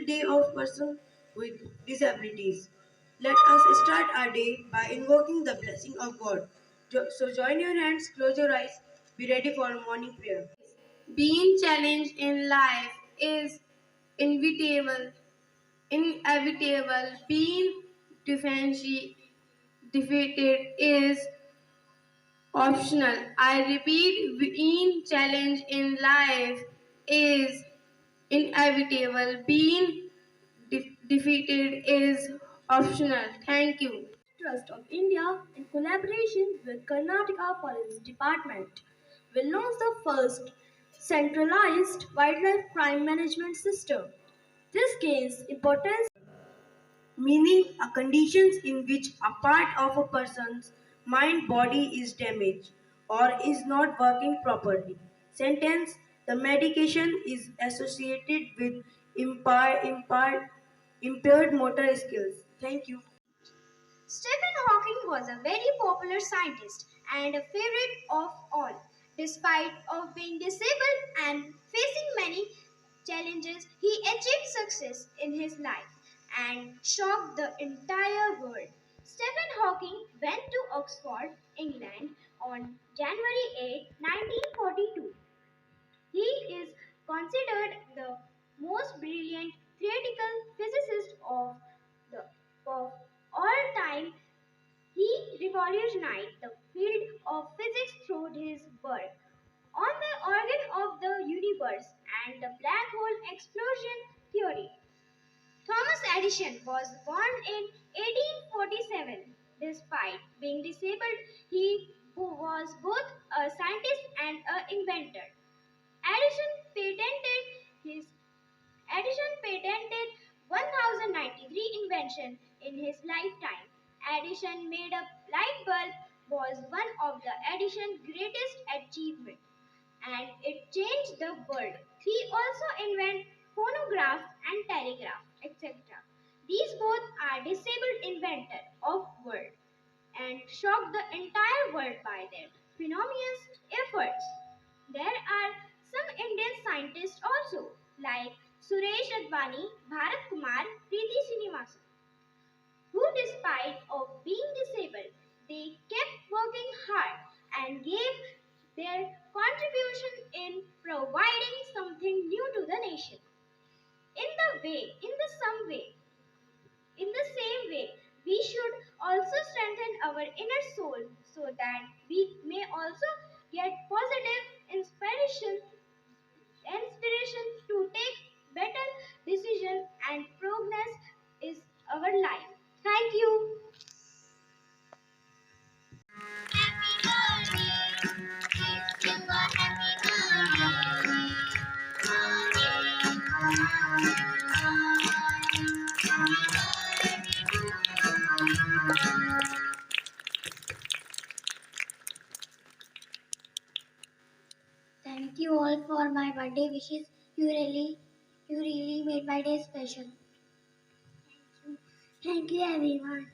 International Day of Persons with Disabilities. Let us start our day by invoking the blessing of God. So join your hands, close your eyes, be ready for morning prayer. Being challenged in life is inevitable. Inevitable. Being defeated is optional. I repeat, being challenged in life is inevitable. Being defeated is optional. Thank you. Trust of India, in collaboration with Karnataka Police Department, will launch the first centralized wildlife crime management system. This gains importance, Meaning a conditions in which a part of a person's mind body is damaged or is not working properly. Sentence: the medication is associated with impaired motor skills. Thank you. Stephen Hawking was a very popular scientist and a favorite of all. Despite of being disabled and facing many challenges, he achieved success in his life and shocked the entire world. Stephen Hawking went to Oxford, England on January 8, 1942. He is considered the most brilliant theoretical physicist the of all time. He revolutionized the field of physics through his work on the origin of the universe and the black hole explosion theory. Thomas Edison was born in 1847. Despite being disabled, he was both a scientist and an inventor. Edison patented his Edison patented 1093 invention in his lifetime. Edison made a light bulb was one of the Edison's greatest achievement and it changed the world. He also invented phonograph and telegraph, etc. These both are disabled inventor of world and shocked the entire world by their phenomenal efforts. There are some Indian scientists also, like Suresh Advani, Bharat Kumar, Preeti Srinivasan, who despite of being disabled, they kept working hard and gave their contribution in providing something new to the nation. In the same way, we should also strengthen our inner soul so that we may also get positive inspiration to take better decisions and progress is our life. Thank you. Thank you all for my birthday wishes. You really made my day special. Thank you everyone.